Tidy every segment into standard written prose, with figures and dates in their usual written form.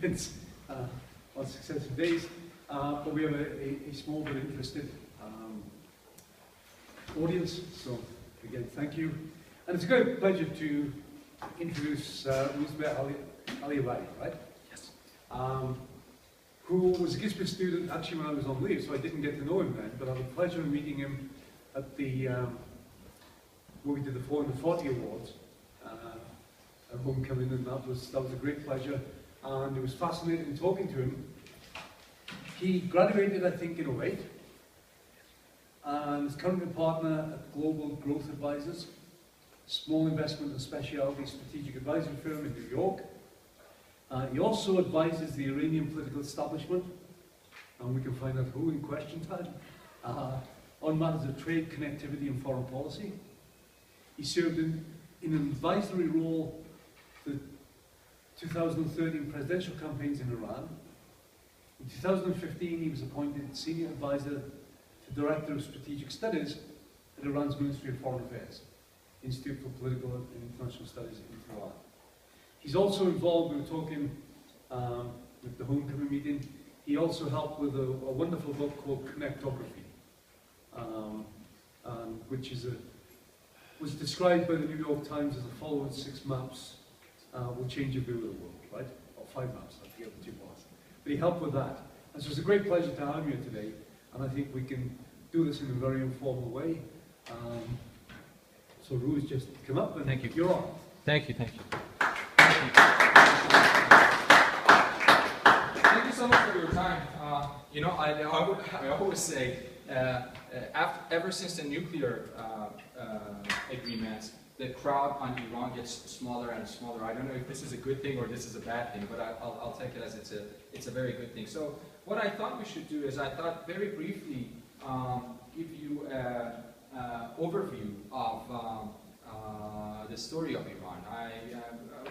events on successive days, but we have a small but interested audience, so again, thank you. And it's a great pleasure to introduce Roozbeh Aliabadi, right? Yes. Who was a Gisbeh student actually when I was on leave, so I didn't get to know him then, but I had the pleasure of meeting him at the, where we did the 440 Awards, at homecoming, and that was a great pleasure, and it was fascinating talking to him. He graduated, I think, in 2008, and is currently a partner at Global Growth Advisors, small investment and specialty strategic advisory firm in New York. He also advises the Iranian political establishment, and we can find out who in question time, on matters of trade, connectivity and foreign policy. He served in an advisory role for the 2013 presidential campaigns in Iran. In 2015, he was appointed Senior Advisor to Director of Strategic Studies at Iran's Ministry of Foreign Affairs, Institute for Political and International Studies in Tehran. He's also involved, we were talking with the homecoming meeting, he also helped with a wonderful book called Connectography, which was described by the New York Times as the following 6 maps will change your view of the world, right? Or 5 maps, I forget what it was. But he helped with that. And so it's a great pleasure to have him here today, and I think we can do this in a very informal way. So Ruz, just come up and thank you. You're on. Thank you, thank you. Thank you so much for your time. You know, I always say, ever since the nuclear agreements, the crowd on Iran gets smaller and smaller. I don't know if this is a good thing or this is a bad thing, but I'll take it as it's a very good thing. So what I thought we should do is I thought very briefly give you an overview of the story of Iran.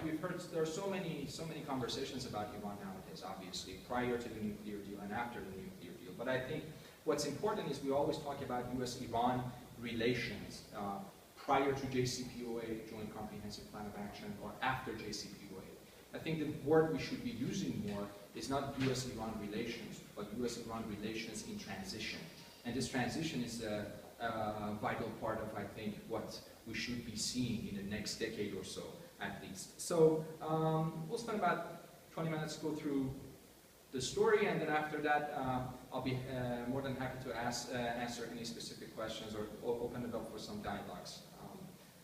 We've heard there are so many conversations about Iran nowadays, obviously, prior to the nuclear deal and after the nuclear deal. But I think what's important is we always talk about U.S.-Iran relations prior to JCPOA, Joint Comprehensive Plan of Action, or after JCPOA. I think the word we should be using more is not U.S.-Iran relations, but U.S.-Iran relations in transition. And this transition is a vital part of, I think, what we should be seeing in the next decade or so, at least. So we'll spend about 20 minutes to go through the story, and then after that, I'll be more than happy to answer any specific questions or open it up for some dialogues.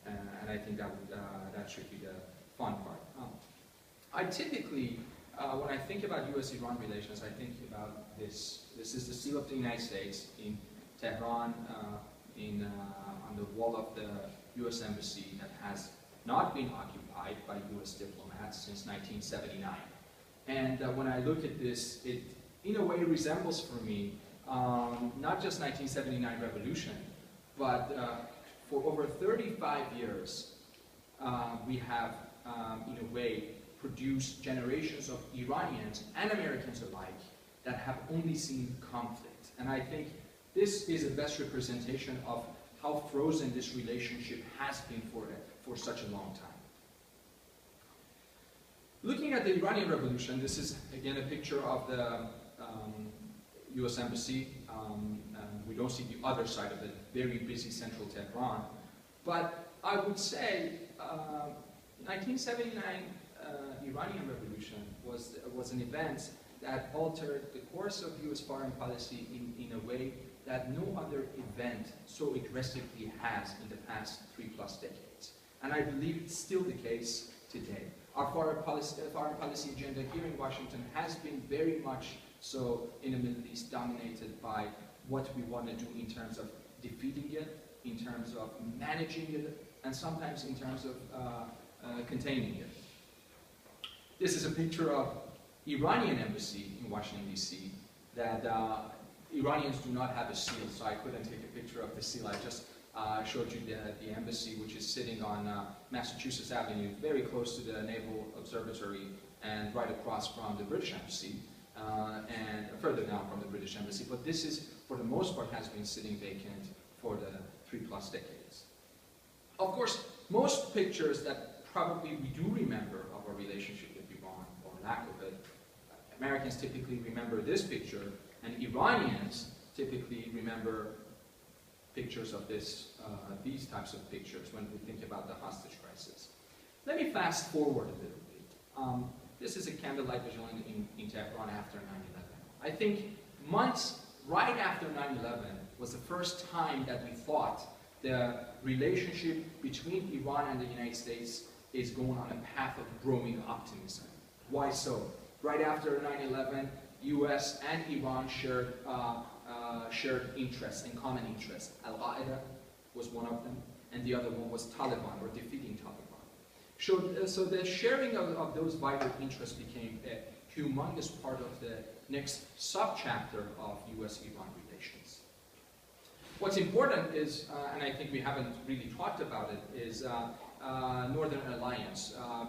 And I think that should be the fun part. I typically, when I think about U.S.-Iran relations, I think about this. This is the seal of the United States in Tehran, on the wall of the U.S. Embassy that has not been occupied by U.S. diplomats since 1979. And when I look at this, it in a way resembles for me not just 1979 revolution, but for over 35 years we have in a way produced generations of Iranians and Americans alike that have only seen conflict. And I think this is the best representation of how frozen this relationship has been for such a long time. Looking at the Iranian Revolution, this is again a picture of the U.S. Embassy. We don't see the other side of the very busy central Tehran. But I would say 1979 Iranian Revolution was an event that altered the course of U.S. foreign policy in a way that no other event so aggressively has in the past 3+ decades. And I believe it's still the case today. Our foreign policy agenda here in Washington has been very much so in the Middle East dominated by what we want to do in terms of defeating it, in terms of managing it, and sometimes in terms of containing it. This is a picture of Iranian embassy in Washington, D.C. that Iranians do not have a seal, so I couldn't take a picture of the seal. I just showed you the embassy, which is sitting on Massachusetts Avenue, very close to the Naval Observatory and right across from the British Embassy, and further down from the British Embassy. But this is, for the most part, has been sitting vacant for the 3+ decades. Of course, most pictures that probably we do remember of our relationship with Iran, or lack of it, Americans typically remember this picture, and Iranians typically remember pictures of these types of pictures when we think about the hostage crisis. Let me fast forward a little bit. This is a candlelight vigil in Tehran after 9/11. I think months right after 9/11 was the first time that we thought the relationship between Iran and the United States is going on a path of growing optimism. Why so? Right after 9/11, US and Iran shared interests and common interests. Al-Qaeda was one of them, and the other one was Taliban, or defeating Taliban. So the sharing of those vital interests became a humongous part of the next subchapter of US-Iran relations. What's important is, and I think we haven't really talked about it, is Northern Alliance.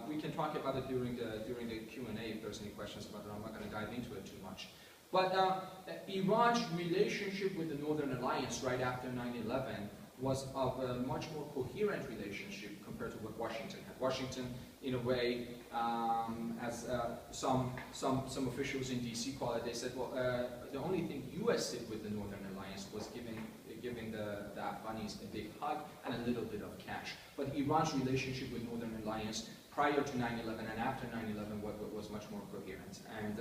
We can talk about it during the Q&A if there's any questions about it. I'm not going to dive into it too much. But Iran's relationship with the Northern Alliance right after 9/11 was of a much more coherent relationship compared to what Washington had. Washington, in a way, as some officials in DC call it, they said, well, the only thing US did with the Northern Alliance was giving the Afghanis a big hug and a little bit of cash. But Iran's relationship with Northern Alliance prior to 9/11 and after 9/11 was much more coherent. And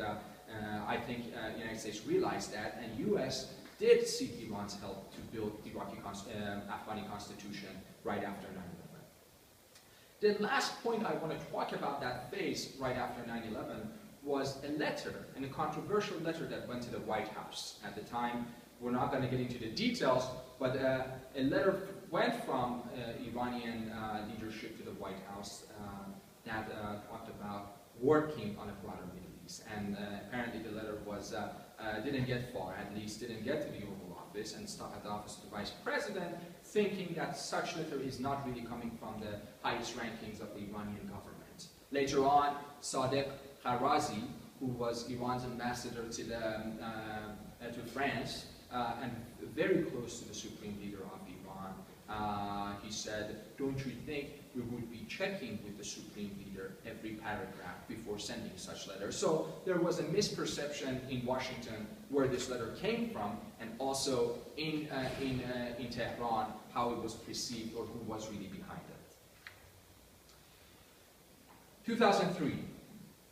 I think the United States realized that, and US did seek Iran's help to build the Afghani constitution right after 9/11. The last point I want to talk about that phase right after 9/11 was a letter, and a controversial letter that went to the White House at the time. We're not going to get into the details, but a letter went from Iranian leadership to the White House that talked about working on a broader Middle East. And apparently the letter was didn't get far, at least didn't get to the Oval Office, and stopped at the office of the Vice President, thinking that such letter is not really coming from the highest rankings of the Iranian government. Later on, Sadegh Karazi, who was Iran's ambassador to France, and very close to the supreme leader of Iran, he said, don't you think we would be checking with the supreme leader every paragraph before sending such letters? So there was a misperception in Washington where this letter came from, and also in Tehran, how it was perceived or who was really behind it. 2003.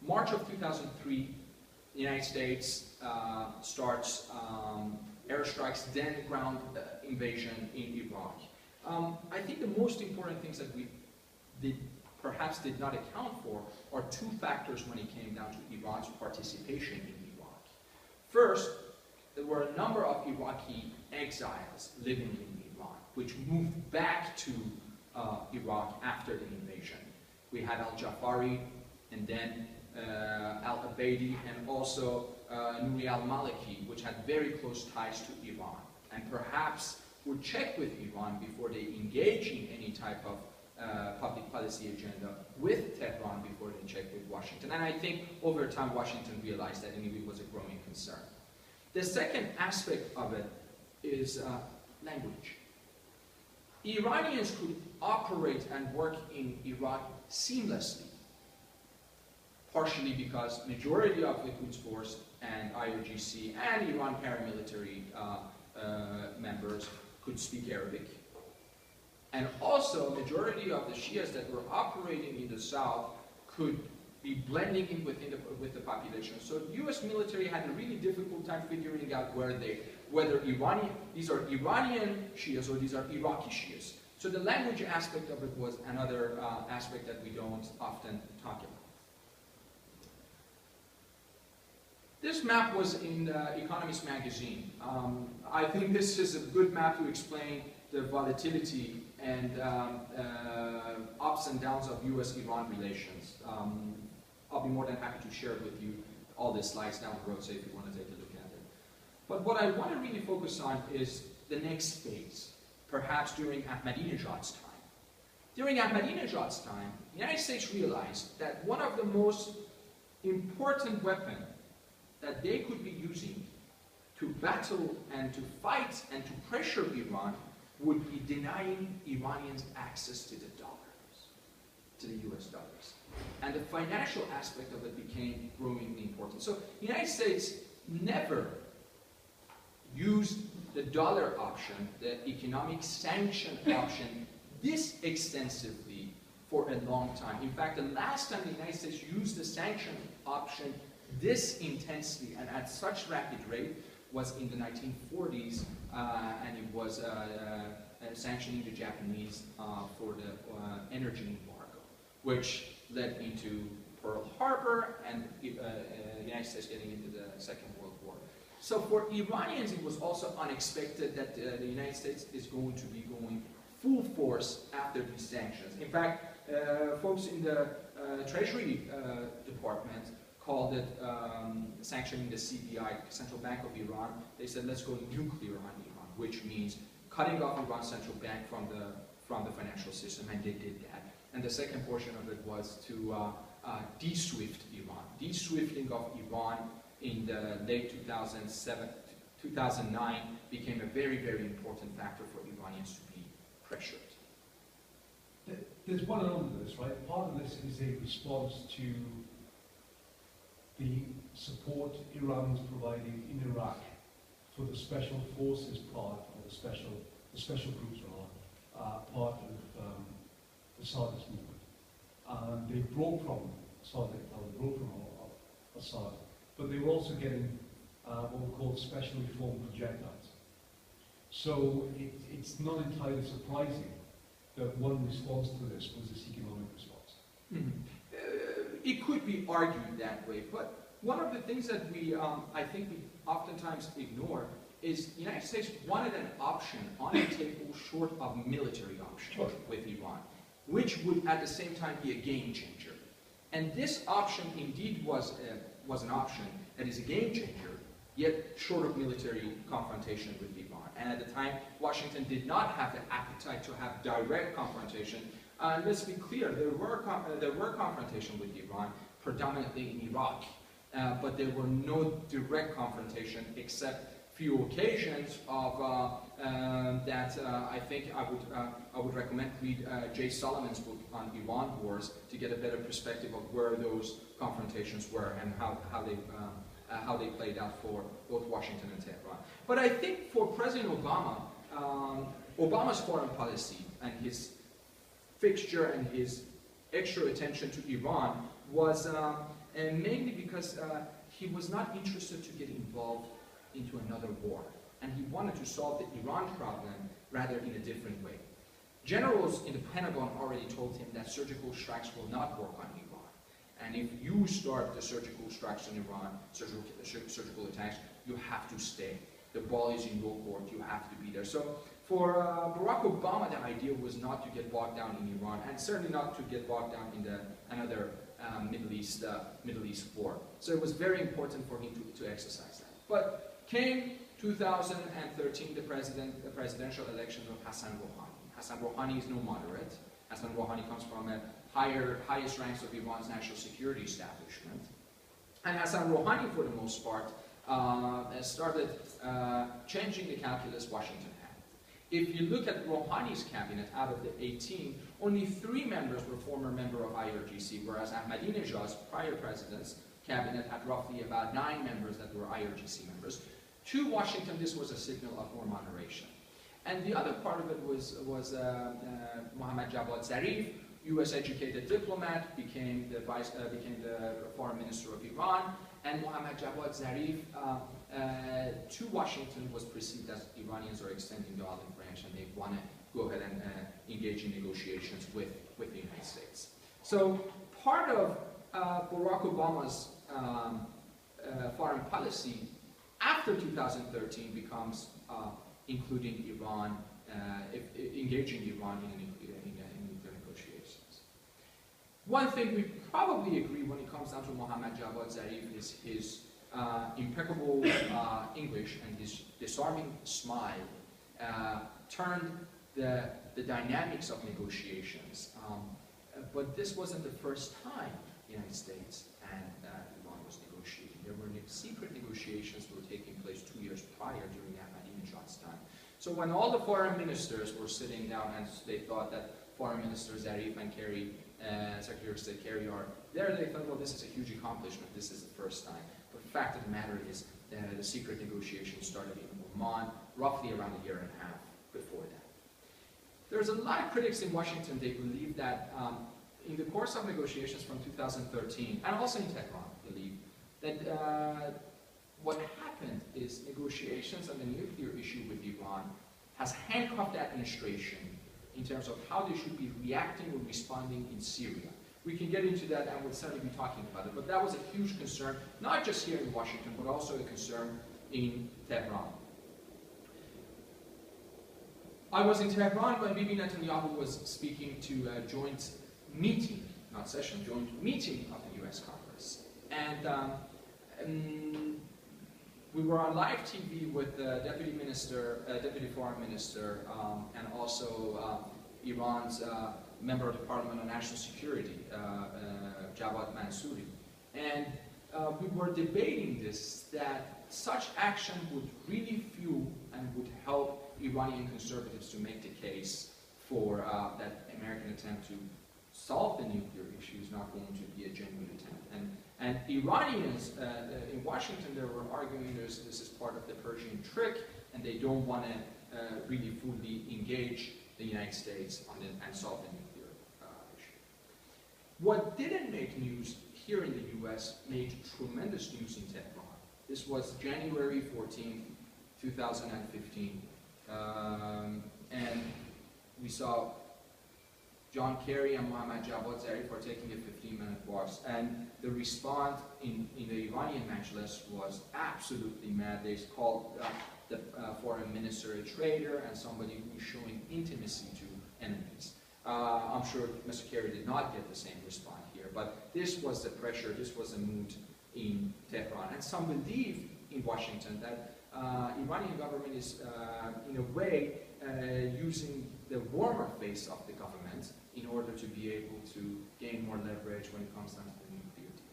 March of 2003, the United States starts airstrikes, then ground invasion in Iraq. I think the most important things that we perhaps did not account for are two factors when it came down to Iran's participation in Iraq. First, there were a number of Iraqi exiles living in Iran, which moved back to Iraq after the invasion. We had al-Jafari, and then Aliabadi, and also Nouri al-Maliki, which had very close ties to Iran, and perhaps would check with Iran before they engage in any type of public policy agenda with Tehran before they check with Washington. And I think over time Washington realized that anyway was a growing concern. The second aspect of it is language. Iranians could operate and work in Iraq seamlessly, partially because majority of the Quds Force and IRGC and Iran paramilitary members could speak Arabic. And also, majority of the Shias that were operating in the south could be blending in with the population. So the US military had a really difficult time figuring out whether these are Iranian Shias or these are Iraqi Shias. So the language aspect of it was another aspect that we don't often talk about. This map was in Economist magazine. I think this is a good map to explain the volatility and ups and downs of US-Iran relations. I'll be more than happy to share with you all the slides down the road, so if you want to take a look at it. But what I want to really focus on is the next phase, perhaps during Ahmadinejad's time. During Ahmadinejad's time, the United States realized that one of the most important weapons that they could be using to battle and to fight and to pressure Iran would be denying Iranians access to the dollars. to the US dollars. And the financial aspect of it became growingly important. So the United States never used the dollar option, the economic sanction option, this extensively for a long time. In fact, the last time the United States used the sanction option this intensely and at such rapid rate was in the 1940s, and it was sanctioning the Japanese for the energy embargo, which led into Pearl Harbor and the United States getting into the Second World War. So for Iranians, it was also unexpected that the United States is going to be going full force after these sanctions. In fact, folks in the Treasury Department called it sanctioning the CBI, Central Bank of Iran. They said, let's go nuclear on Iran, which means cutting off Iran's central bank from the financial system, and they did that. And the second portion of it was to de-SWIFT Iran. De-SWIFTing of Iran in the late 2007, 2009 became a very, very important factor for Iranians to be pressured. There's one element of this, right? Part of this is a response to the support Iran was providing in Iraq for the special forces part, or the special groups part of the Saudist movement. And they broke from Assad, but they were also getting what we call specially formed projectiles. So it's not entirely surprising that one response to this was this economic response. Mm-hmm. It could be argued that way, but one of the things that we, I think we oftentimes ignore is the United States wanted an option on the table short of military option with Iran, which would at the same time be a game changer. And this option indeed was an option that is a game changer, yet short of military confrontation with Iran. And at the time, Washington did not have the appetite to have direct confrontation. Let's be clear, there were confrontation with Iran, predominantly in Iraq, but there were no direct confrontation except few occasions of that I think I would recommend read Jay Solomon's book on Iran wars to get a better perspective of where those confrontations were and how they played out for both Washington and Tehran. But I think for President Obama, Obama's foreign policy and his fixture and his extra attention to Iran was mainly because he was not interested to get involved into another war, and he wanted to solve the Iran problem rather in a different way. Generals in the Pentagon already told him that surgical strikes will not work on Iran, and if you start the surgical strikes on Iran, surgical attacks, you have to stay. The ball is in your court, you have to be there. So for Barack Obama, the idea was not to get bogged down in Iran, and certainly not to get bogged down in another Middle East war. So it was very important for him to exercise that. But came 2013, the presidential election of Hassan Rouhani. Hassan Rouhani is no moderate. Hassan Rouhani comes from the highest ranks of Iran's national security establishment. And Hassan Rouhani, for the most part, started changing the calculus Washington had. If you look at Rouhani's cabinet, out of the 18, only 3 members were former member of IRGC, whereas Ahmadinejad's prior president's cabinet had roughly about 9 members that were IRGC members. To Washington, this was a signal of more moderation. And the other part of it was Mohammad Javad Zarif, U.S.-educated diplomat, became the foreign minister of Iran, and Mohammad Javad Zarif to Washington was perceived as Iranians are extending the olive branch and they want to go ahead and engage in negotiations with the United States. So part of Barack Obama's foreign policy after 2013 becomes including Iran, engaging Iran in nuclear negotiations. One thing we probably agree when it comes down to Mohammad Javad Zarif is his impeccable English and his disarming smile turned the dynamics of negotiations. But this wasn't the first time the United States and Iran was negotiating. There were secret negotiations that were taking place 2 years prior during Ahmadinejad's time. So when all the foreign ministers were sitting down and they thought that Foreign Minister Zarif and Kerry and Secretary of State Kerry are there. They thought, well, this is a huge accomplishment. This is the first time. But the fact of the matter is that the secret negotiations started in Oman roughly around a year and a half before that. There's a lot of critics in Washington. They believe that in the course of negotiations from 2013, and also in Tehran, believe that what happened is negotiations on the nuclear issue with Iran has handcuffed the administration in terms of how they should be reacting or responding in Syria. We can get into that and we'll certainly be talking about it, but that was a huge concern, not just here in Washington, but also a concern in Tehran. I was in Tehran when Bibi Netanyahu was speaking to a joint meeting, not session, joint meeting of the US Congress. And we were on live TV with the Deputy Foreign Minister, and also Iran's Member of the Parliament on National Security, Javad Mansouri. And we were debating this, that such action would really fuel and would help Iranian conservatives to make the case for that American attempt to solve the nuclear issue is not going to be a genuine attempt. And Iranians in Washington, they were arguing this is part of the Persian trick, and they don't want to really fully engage the United States on and solve the nuclear issue. What didn't make news here in the US made tremendous news in Tehran. This was January 14th, 2015. And we saw John Kerry and Mohammad Javad Zarif are taking a 15-minute waltz, and the response in the Iranian Majlis was absolutely mad. They called the foreign minister a traitor and somebody who is showing intimacy to enemies. I'm sure Mr. Kerry did not get the same response here, but this was the pressure, this was the mood in Tehran. And some believe in Washington that Iranian government is, in a way, using the warmer face of the government in order to be able to gain more leverage when it comes down to the nuclear deal.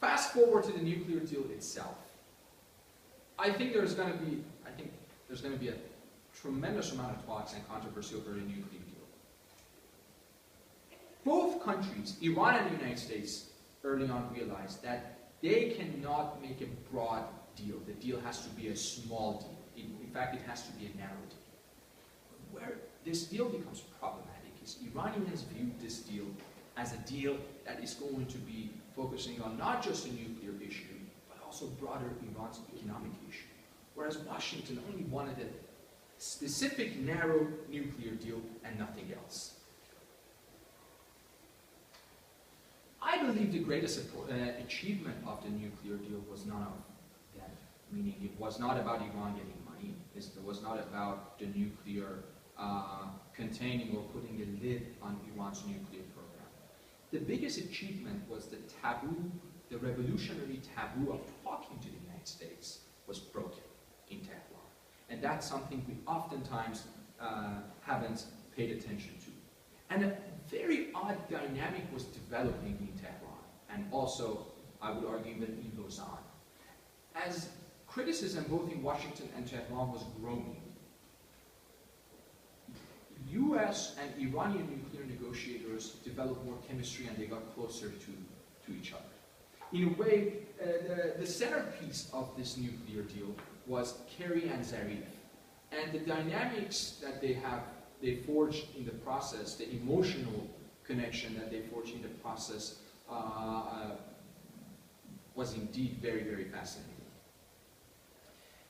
Fast forward to the nuclear deal itself. I think there's going to be a tremendous amount of talks and controversy over the nuclear deal. Both countries, Iran and the United States, early on realized that they cannot make a broad deal. The deal has to be a small deal. In fact, it has to be a narrow deal. Where this deal becomes problematic is Iranians view this deal as a deal that is going to be focusing on not just the nuclear issue, but also broader Iran's economic issue. Whereas Washington only wanted a specific, narrow nuclear deal and nothing else. I believe the greatest achievement of the nuclear deal was none of that. Meaning it was not about Iran getting money. It was not about the nuclear containing or putting a lid on Iran's nuclear program. The biggest achievement was the taboo, the revolutionary taboo of talking to the United States was broken in Tehran. And that's something we oftentimes haven't paid attention to. And a very odd dynamic was developing in Tehran, and also, I would argue, even in Lausanne. As criticism both in Washington and Tehran was growing, US and Iranian nuclear negotiators developed more chemistry and they got closer to each other. In a way, the centerpiece of this nuclear deal was Kerry and Zarif. And the dynamics that they forged in the process, the emotional connection that they forged in the process was indeed very, very fascinating.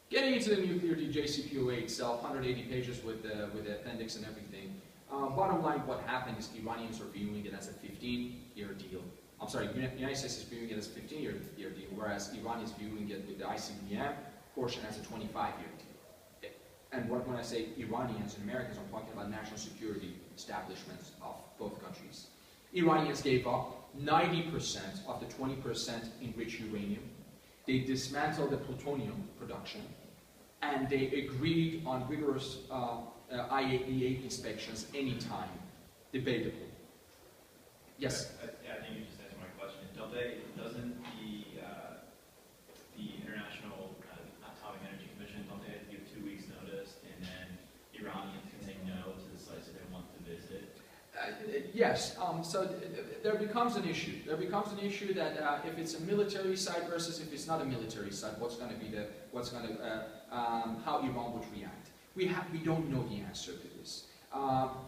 Getting into the nuclear deal, JCPOA itself, 180 pages with the appendix and everything. Bottom line, what happened is Iranians are viewing it as a 15-year deal. I'm sorry, the United States is viewing it as a 15-year deal, whereas Iran is viewing it with the ICBM portion as a 25-year deal. And when I say Iranians and Americans, I'm talking about national security establishments of both countries. Iranians gave up 90% of the 20% enriched uranium. They dismantled the plutonium production, and they agreed on rigorous IAEA inspections anytime, debatable. Yes? I think you just answered my question. Doesn't the International Atomic Energy Commission, don't they have to give 2 weeks notice, and then Iranians can say no to the sites that they want to visit? yes, so there becomes an issue. There becomes an issue that if it's a military site versus if it's not a military site, how Iran would react. We don't know the answer to this.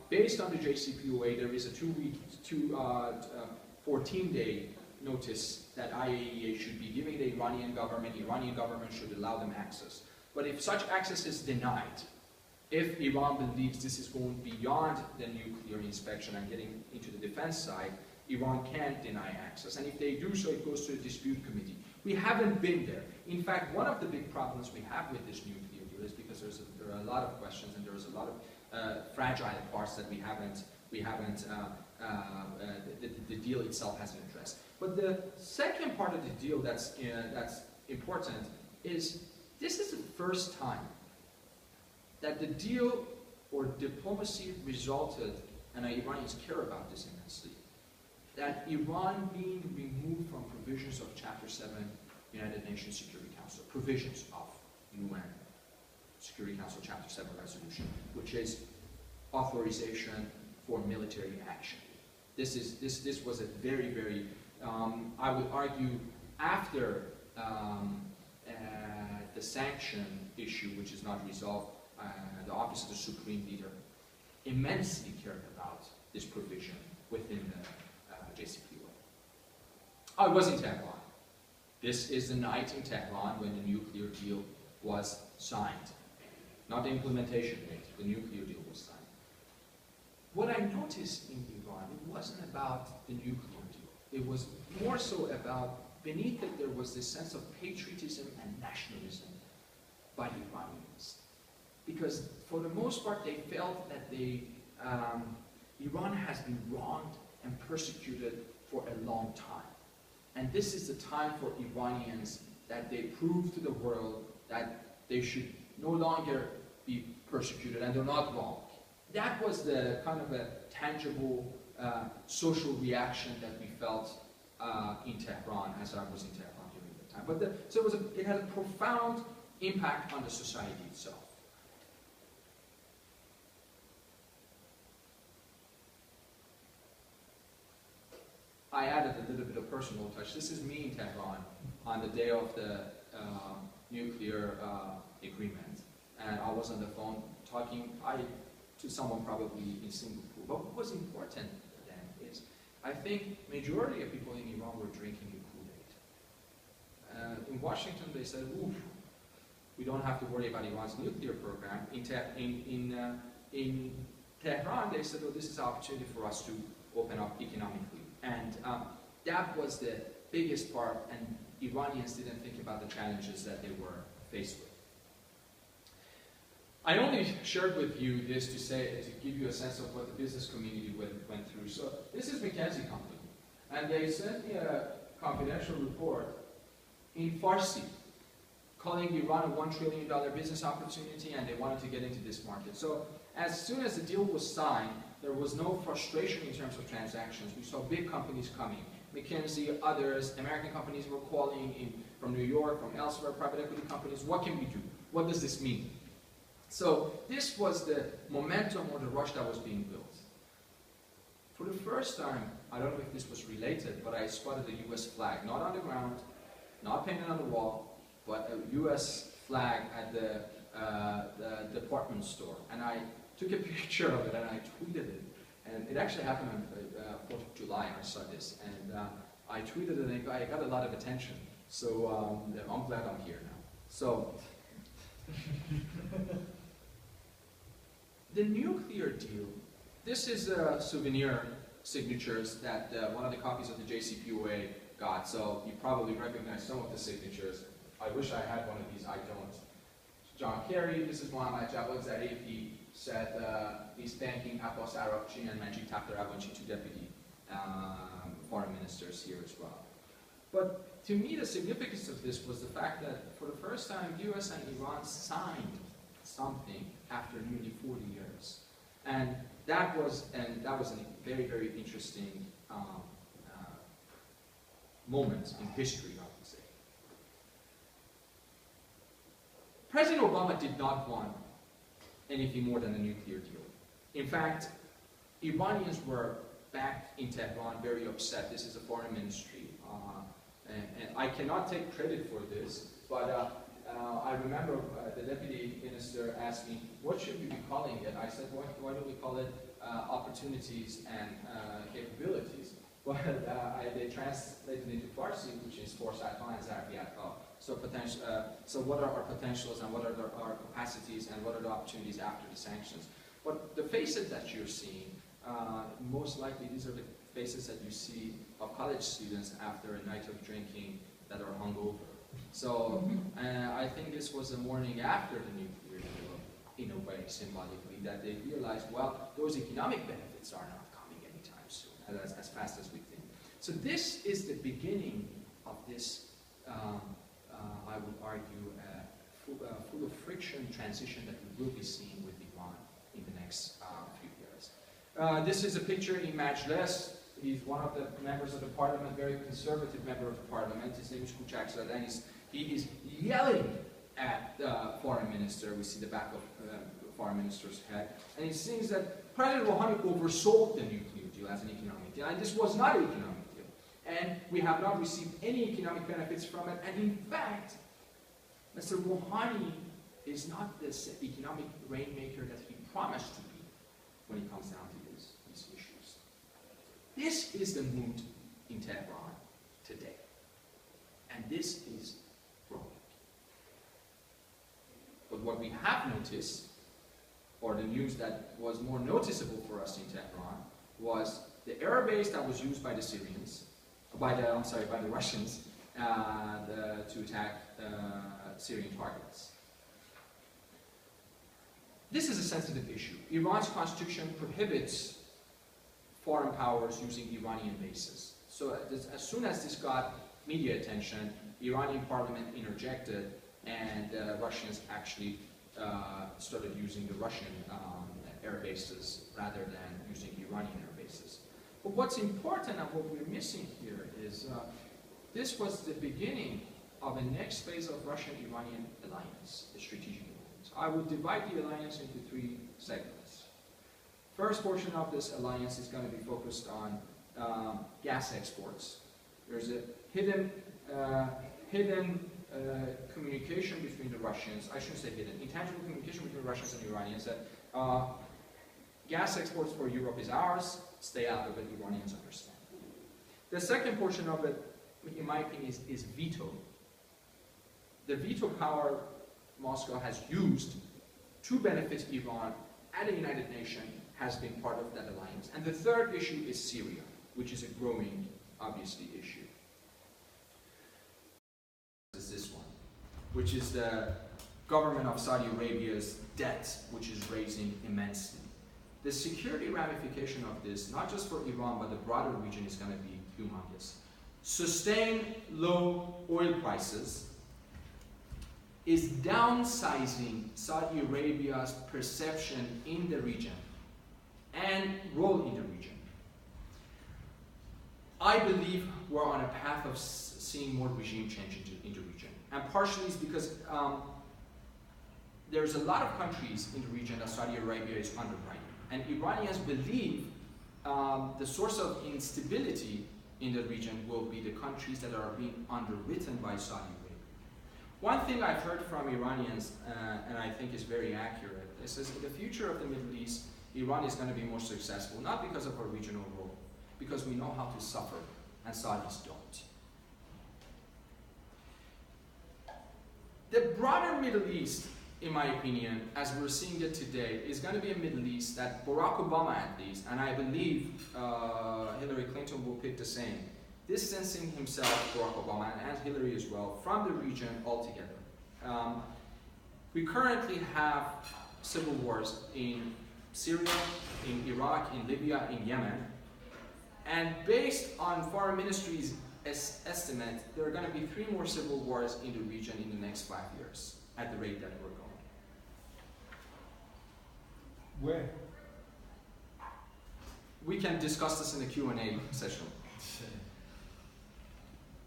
Based on the JCPOA, there is a 14-day notice that IAEA should be giving the Iranian government. The Iranian government should allow them access. But if such access is denied, if Iran believes this is going beyond the nuclear inspection and getting into the defense side, Iran can deny access. And if they do so, it goes to a dispute committee. We haven't been there. In fact, one of the big problems we have with this nuclear deal is because there are a lot of questions and there's a lot of fragile parts that the deal itself hasn't addressed. But the second part of the deal that's important is this is the first time that the deal or diplomacy resulted, and Iranians care about this immensely, that Iran being removed from provisions of Chapter 7 United Nations Security Council, provisions of UN Security Council Chapter 7 resolution, which is authorization for military action. This was a very, very, I would argue, after the sanction issue, which is not resolved, the Office of the Supreme Leader immensely cared about this provision within the JCPOA. I was in Tehran. This is the night in Tehran when the nuclear deal was signed. Not the implementation date, the nuclear deal was signed. What I noticed in Iran, it wasn't about the nuclear deal. It was more so about, beneath it there was this sense of patriotism and nationalism by the Iranians. Because for the most part they felt that Iran has been wronged and persecuted for a long time. And this is the time for Iranians that they prove to the world that they should no longer be persecuted and they're not wrong. That was the kind of a tangible social reaction that we felt in Tehran as I was in Tehran during that time. But so it had a profound impact on the society itself. I added a little bit of personal touch. This is me in Tehran on the day of the nuclear agreement. And I was on the phone talking to someone probably in Singapore. But what was important then is, I think majority of people in Iran were drinking the Kool-Aid. In Washington they said, oof, we don't have to worry about Iran's nuclear program. In Tehran they said, oh, this is an opportunity for us to open up economically. And that was the biggest part, and Iranians didn't think about the challenges that they were faced with. I only shared with you this to give you a sense of what the business community went through. So this is McKinsey company, and they sent me a confidential report in Farsi, calling Iran a $1 trillion business opportunity, and they wanted to get into this market. So as soon as the deal was signed, there was no frustration in terms of transactions. We saw big companies coming. McKinsey, others, American companies were calling in from New York, from elsewhere, private equity companies. What can we do? What does this mean? So this was the momentum or the rush that was being built. For the first time, I don't know if this was related, but I spotted a US flag, not on the ground, not painted on the wall, but a US flag at the department store. And I took a picture of it and I tweeted it. And it actually happened on 4th of July, I saw this. And I tweeted it and I got a lot of attention. So I'm glad I'm here now. So, the nuclear deal, this is souvenir signatures that one of the copies of the JCPOA got. So you probably recognize some of the signatures. I wish I had one of these, I don't. John Kerry, this is Mohammad Javad Zarif. He said he's thanking Abbas Araqchi and Majid Takht Ravanchi, two deputy foreign ministers here as well. But to me, the significance of this was the fact that for the first time, US and Iran signed something after nearly 40 years. And that was a very, very interesting moment in history, I would say. President Obama did not want anything more than a nuclear deal. In fact, Iranians were back in Tehran very upset. This is a foreign ministry. And I cannot take credit for this, but I remember the deputy minister asked me, what should we be calling it? I said, why don't we call it opportunities and capabilities? Well, they translated into Farsi, which is Forsat and Zarfiyat. So what are our potentials and what are our capacities and what are the opportunities after the sanctions? But the faces that you're seeing, most likely these are the faces that you see of college students after a night of drinking that are hungover. So I think this was the morning after the nuclear deal, in a way, symbolically, that they realized, well, those economic benefits are not coming anytime soon, as fast as we think. So this is the beginning of this, I would argue, full of friction transition that we will be seeing with Iran in the next few years. This is a picture in Majlis. He's one of the members of the parliament, very conservative member of the parliament. His name is Kuchak Zadan. He is yelling at the foreign minister. We see the back of the foreign minister's head. And he sings that President Rouhani oversold the nuclear deal as an economic deal. And this was not an economic deal. And we have not received any economic benefits from it. And in fact, Mr. Rouhani is not this economic rainmaker that he promised to be when it comes down to these issues. This is the mood in Tehran today. And this is growing. But what we have noticed, or the news that was more noticeable for us in Tehran, was the air base that was used by the Syrians, by the Russians, to attack Syrian targets. This is a sensitive issue. Iran's constitution prohibits foreign powers using Iranian bases. So as soon as this got media attention, Iranian parliament interjected, and Russians actually started using the Russian air bases rather than using Iranian air bases. But what's important and what we're missing here is this was the beginning of a next phase of Russian-Iranian alliance, a strategic alliance. I would divide the alliance into three segments. First portion of this alliance is going to be focused on gas exports. There's a hidden communication between the Russians, I shouldn't say hidden, intangible communication between the Russians and Iranians that gas exports for Europe is ours, stay out of it, Iranians understand. The second portion of it, in my opinion, is veto. The veto power Moscow has used to benefit Iran at the United Nations has been part of that alliance. And the third issue is Syria, which is a growing, obviously, issue. Is this one, which is the government of Saudi Arabia's debt, which is raising immensely. The security ramification of this, not just for Iran, but the broader region, is going to be humongous. Sustained low oil prices is downsizing Saudi Arabia's perception in the region and role in the region. I believe we're on a path of seeing more regime change in the region. And partially it's because there's a lot of countries in the region that Saudi Arabia is underwriting. And Iranians believe the source of instability in the region will be the countries that are being underwritten by Saudi Arabia. One thing I've heard from Iranians, and I think is very accurate, is in the future of the Middle East, Iran is going to be more successful, not because of our regional role, because we know how to suffer, and Saudis don't. The broader Middle East, in my opinion, as we're seeing it today, is going to be a Middle East that Barack Obama, at least, and I believe Hillary Clinton will pick the same, distancing himself, Barack Obama, and Hillary as well, from the region altogether. We currently have civil wars in Syria, in Iraq, in Libya, in Yemen, and based on foreign ministry's estimate, there are going to be 3 more civil wars in the region in the next 5 years, at the rate that we're going. Where? We can discuss this in the Q&A session.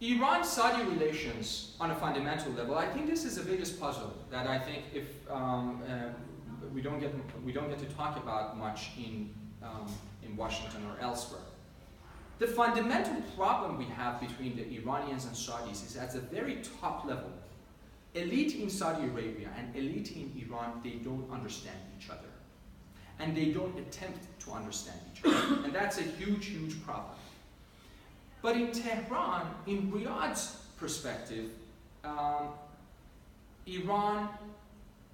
Iran-Saudi relations on a fundamental level, I think this is the biggest puzzle that I think if we don't get to talk about much in Washington or elsewhere. The fundamental problem we have between the Iranians and Saudis is at the very top level. Elite in Saudi Arabia and elite in Iran, they don't understand each other. And they don't attempt to understand each other. And that's a huge, huge problem. But in Tehran, in Riyadh's perspective, Iran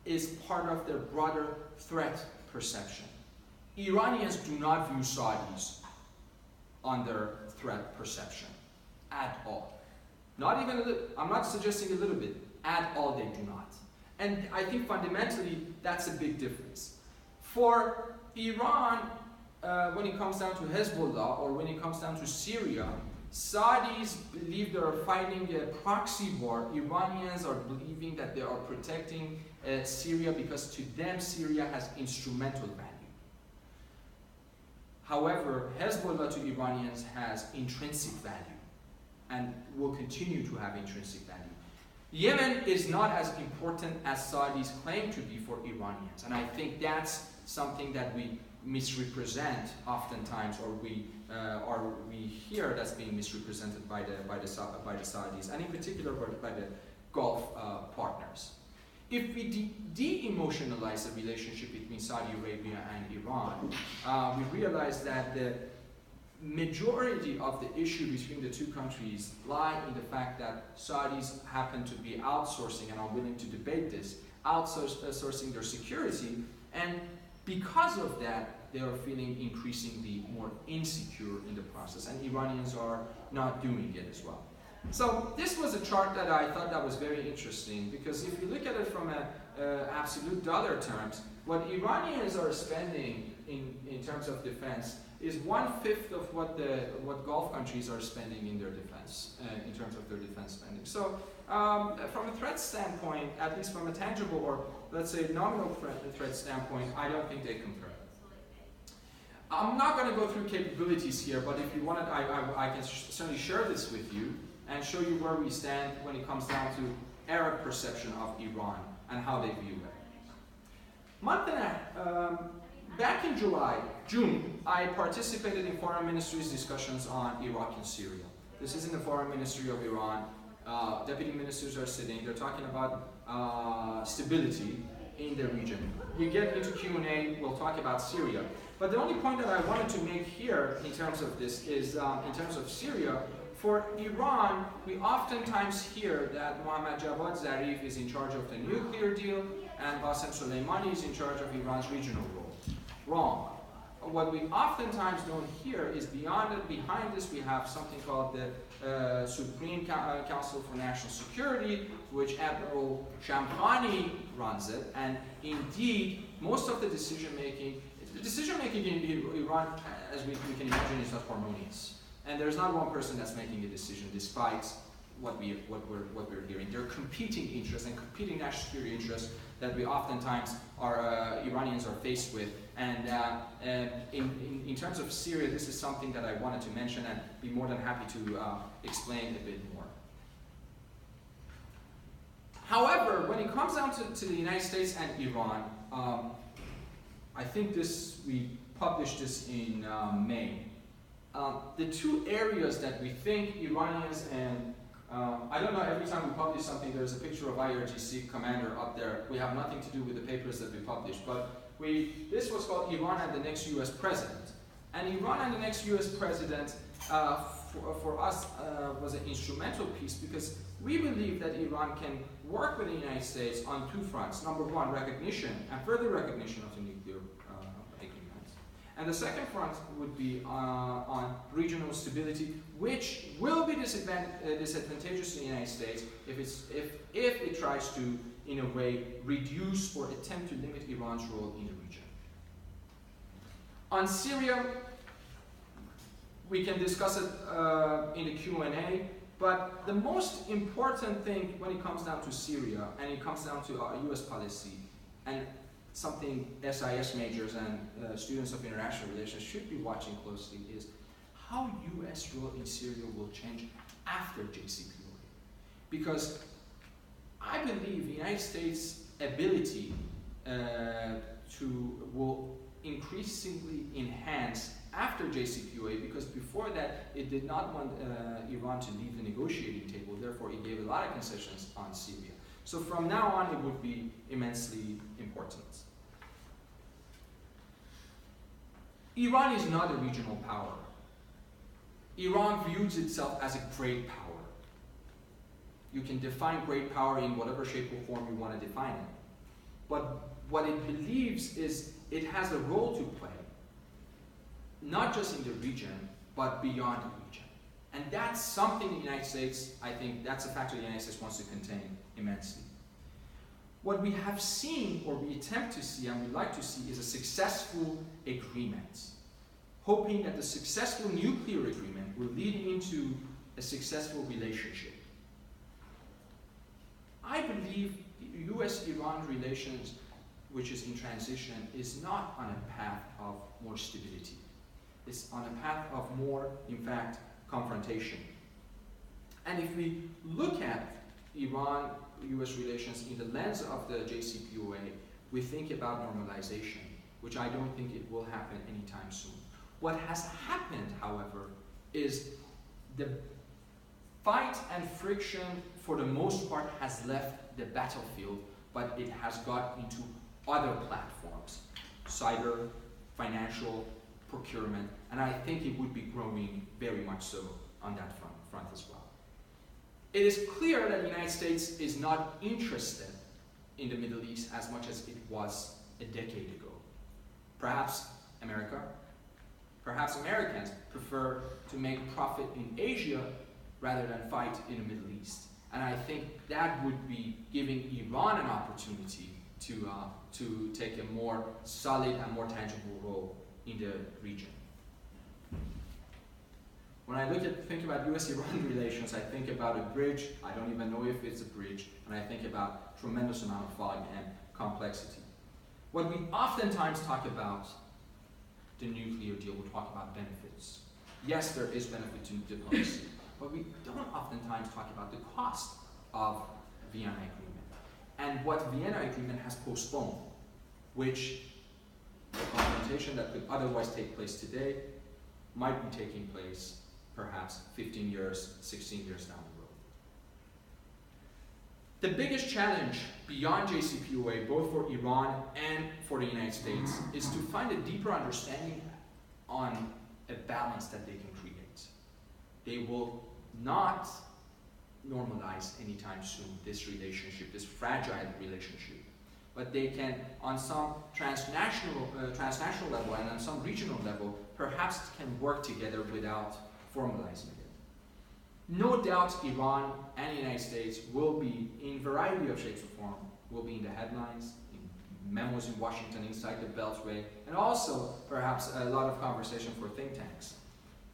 is part of their broader threat perception. Iranians do not view Saudis under threat perception at all. Not even a little, I'm not suggesting a little bit, at all they do not. And I think fundamentally that's a big difference. For Iran, when it comes down to Hezbollah or when it comes down to Syria, Saudis believe they are fighting a proxy war. Iranians are believing that they are protecting Syria because to them Syria has instrumental value. However, Hezbollah to Iranians has intrinsic value and will continue to have intrinsic value. Yemen is not as important as Saudis claim to be for Iranians, and I think that's something that we misrepresent oftentimes, or we hear that's being misrepresented by the Saudis, and in particular by the Gulf partners. If we de-emotionalize the relationship between Saudi Arabia and Iran, we realize that the majority of the issue between the two countries lie in the fact that Saudis happen to be outsourcing, and are willing to debate this, outsourcing their security, and because of that, they are feeling increasingly more insecure in the process, and Iranians are not doing it as well. So this was a chart that I thought that was very interesting, because if you look at it from absolute dollar terms, what Iranians are spending in terms of defense is 1/5 of what Gulf countries are spending in their defense, in terms of their defense spending. So from a threat standpoint, at least from a tangible or let's say nominal threat standpoint, I don't think they compare. I'm not going to go through capabilities here, but if you wanted, I can certainly share this with you and show you where we stand when it comes down to Arab perception of Iran and how they view it. Back in June, I participated in Foreign Ministry's discussions on Iraq and Syria. This is in the Foreign Ministry of Iran. Deputy ministers are sitting, they're talking about stability in the region. We get into Q&A, we'll talk about Syria. But the only point that I wanted to make here in terms of this is, in terms of Syria, for Iran, we oftentimes hear that Mohammad Javad Zarif is in charge of the nuclear deal and Qasem Soleimani is in charge of Iran's regional role. Wrong. What we oftentimes don't hear is behind this we have something called the Supreme Council for National Security, which Admiral Shamkhani runs it, and indeed most of the decision making in Iran, as we can imagine, is not harmonious. And there's not one person that's making a decision despite what we're hearing. There are competing interests and competing national security interests that we oftentimes Iranians are faced with. And in terms of Syria, this is something that I wanted to mention and be more than happy to explain a bit more. However, when it comes down to the United States and Iran, I think we published this in May. The two areas that we think Iranians and I don't know, every time we publish something, there's a picture of IRGC commander up there. We have nothing to do with the papers that we published, but this was called Iran and the Next US President. And Iran and the Next US President, for us, was an instrumental piece because we believe that Iran can work with the United States on two fronts. Number one, recognition and further recognition of the nuclear agreement. And the second front would be on regional stability, which will be disadvantageous to the United States if it tries to, in a way, reduce or attempt to limit Iran's role in the region. On Syria, we can discuss it in the Q&A, but the most important thing when it comes down to Syria, and it comes down to US policy, and something SIS majors and students of international relations should be watching closely, is how US role in Syria will change after JCPOA. Because I believe the United States' ability will increasingly enhance after JCPOA, because before that it did not want Iran to leave the negotiating table, therefore it gave a lot of concessions on Syria. So from now on it would be immensely important. Iran is not a regional power. Iran views itself as a great power. You can define great power in whatever shape or form you want to define it. But what it believes is it has a role to play, not just in the region, but beyond the region. And that's something the United States, I think, that's a factor the United States wants to contain immensely. What we have seen, or we attempt to see, and we like to see, is a successful agreement, hoping that the successful nuclear agreement will lead into a successful relationship. I believe US-Iran relations, which is in transition, is not on a path of more stability. It's on a path of more, in fact, confrontation. And if we look at Iran-US relations in the lens of the JCPOA, we think about normalization, which I don't think it will happen anytime soon. What has happened, however, is the fight and friction, for the most part, has left the battlefield, but it has got into other platforms, cyber, financial, procurement, and I think it would be growing very much so on that front as well. It is clear that the United States is not interested in the Middle East as much as it was a decade ago. Perhaps America, perhaps Americans prefer to make profit in Asia rather than fight in the Middle East. And I think that would be giving Iran an opportunity to take a more solid and more tangible role in the region. When I think about US-Iran relations, I think about a bridge. I don't even know if it's a bridge, and I think about tremendous amount of volume and complexity. When we oftentimes talk about the nuclear deal, we talk about benefits. Yes, there is benefit to diplomacy, but we don't oftentimes talk about the cost of Vienna Agreement and what Vienna Agreement has postponed, which the confrontation that could otherwise take place today might be taking place perhaps 15 years, 16 years down the road. The biggest challenge beyond JCPOA, both for Iran and for the United States, is to find a deeper understanding on a balance that they can create. They will not normalize anytime soon this relationship, this fragile relationship. But they can, on some transnational level and on some regional level, perhaps can work together without formalizing it. No doubt Iran and the United States will be, in a variety of shapes or form, will be in the headlines, in memos in Washington, inside the Beltway, and also perhaps a lot of conversation for think tanks.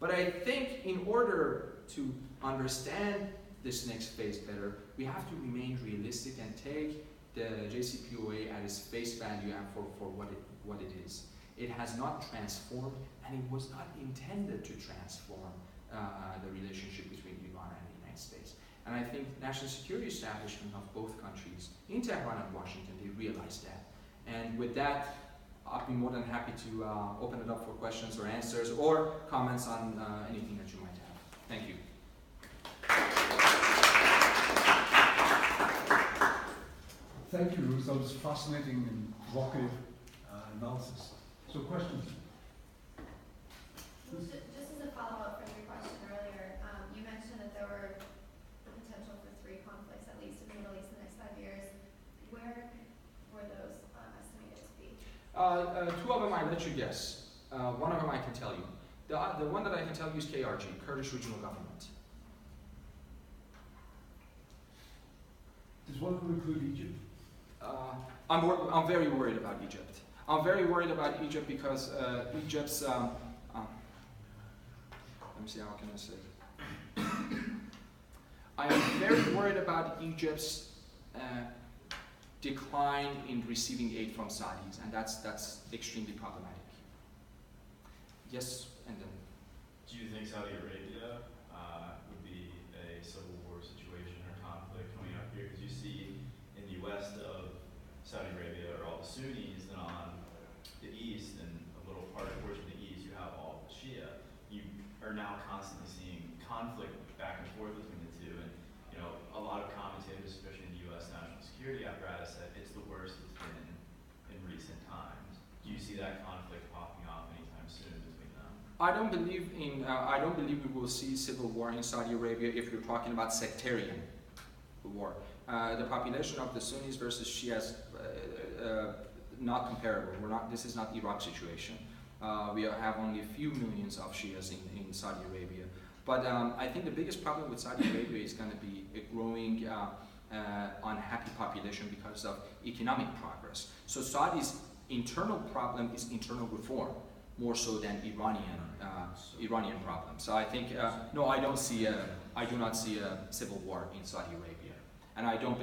But I think in order to understand this next phase better, we have to remain realistic and take the JCPOA at its face value and for what it is. It has not transformed, and it was not intended to transform the relationship between Iran and the United States. And I think national security establishment of both countries, in Tehran and Washington, they realized that. And with that, I'll be more than happy to open it up for questions or answers or comments on anything that you might have. Thank you. Thank you, Ruth. That was fascinating and provocative analysis. So, questions? Well, just as a follow-up from your question earlier, you mentioned that there were the potential for 3 conflicts, at least in the Middle East in the next 5 years. Where were those estimated to be? 2 of them I let you guess. One of them I can tell you. The one that I can tell you is KRG, Kurdish Regional Government. Does one of them include Egypt? I'm very worried about Egypt. I'm very worried about Egypt because Egypt's, let me see, how can I say? I am very worried about Egypt's decline in receiving aid from Saudis, and that's extremely problematic. Yes, and then? Do you think Saudi Arabia would be a civil war situation or conflict coming up here? Because you see in the west of Saudi Arabia are all the Sunnis, and on the east and a little portion of the east, you have all the conflict back and forth between the two, and you know, a lot of commentators, especially in the U.S. national security apparatus, said it's the worst it's been in recent times. Do you see that conflict popping off anytime soon between them? I don't believe we will see civil war in Saudi Arabia if you're talking about sectarian war. The population of the Sunnis versus Shias, not comparable. This is not Iraq situation. We have only a few millions of Shias in Saudi Arabia. But I think the biggest problem with Saudi Arabia is going to be a growing unhappy population because of economic progress. So Saudi's internal problem is internal reform, more so than Iranian problem. So I think no, I do not see a civil war in Saudi Arabia, and I don't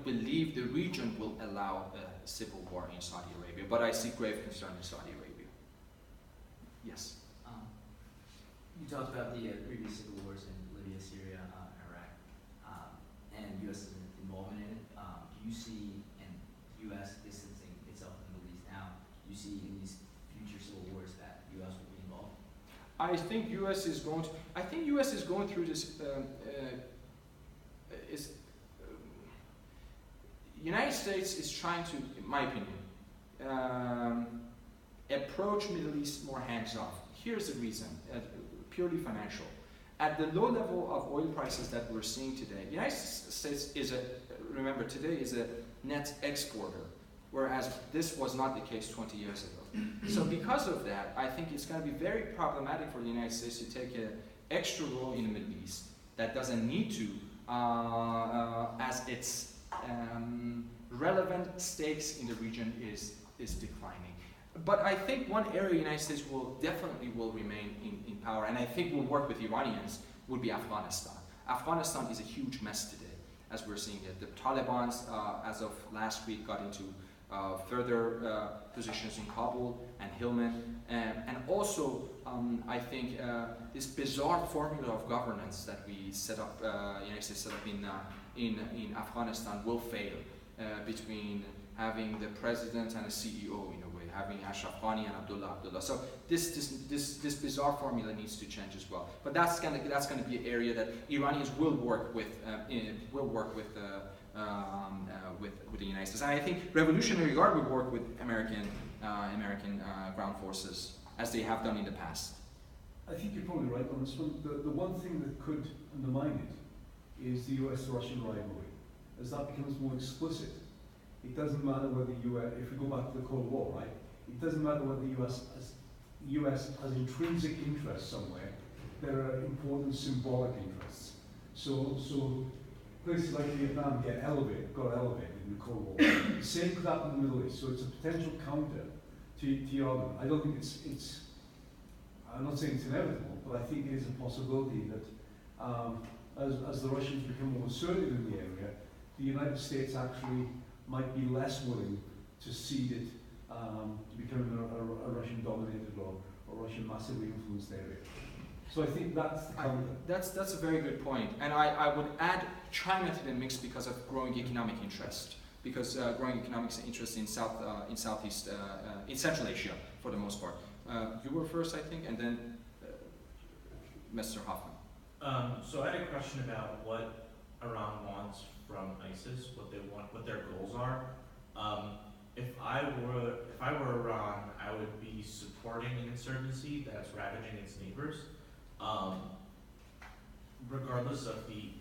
believe the region will allow a civil war in Saudi Arabia. But I see grave concern in Saudi Arabia. Yes. You talked about the previous civil wars in Libya, Syria, Iraq, and U.S.'s involvement in it. Do you see, and U.S. distancing itself from the Middle East now, do you see in these future civil wars that U.S. will be involved? I think U.S. is going through this. United States is trying to, in my opinion, approach Middle East more hands-off. Here's the reason, purely financial. At the low level of oil prices that we're seeing today, the United States is a net exporter, whereas this was not the case 20 years ago. So because of that, I think it's going to be very problematic for the United States to take an extra role in the Middle East that doesn't need to, as its relevant stakes in the region is declining. But I think one area the United States will remain in power, and I think will work with Iranians, would be Afghanistan. Afghanistan is a huge mess today, as we're seeing it. The Taliban, as of last week, got into further positions in Kabul and Helmand, and also I think this bizarre formula of governance that we set up, United States set up in Afghanistan will fail between having the president and a CEO in a way, having Ashraf Ghani and Abdullah. So this bizarre formula needs to change as well. But that's gonna be an area that Iranians will work with the United States. And I think Revolutionary Guard will work with American ground forces as they have done in the past. I think you're probably right on this one. The one thing that could undermine it is the US-Russian rivalry. As that becomes more explicit, it doesn't matter whether the US, if we go back to the Cold War, right? It doesn't matter whether the US has intrinsic interests somewhere. There are important symbolic interests. So places like Vietnam got elevated in the Cold War. The same could happen in the Middle East. So it's a potential counter to your argument. I don't think it's. I'm not saying it's inevitable, but I think it is a possibility that as the Russians become more assertive in the area, the United States actually might be less willing to cede it to becoming a Russian-dominated or Russian massively influenced area. So I think that's the counter. That's a very good point, and I would add China to the mix because of growing economic interest. Because growing economic interest in Southeast, in Central Asia for the most part. You were first, I think, and then Mr. Hoffman. So I had a question about what Iran wants from ISIS, what they want, what their goals are. If I were Iran, I would be supporting an insurgency that's ravaging its neighbors, regardless of the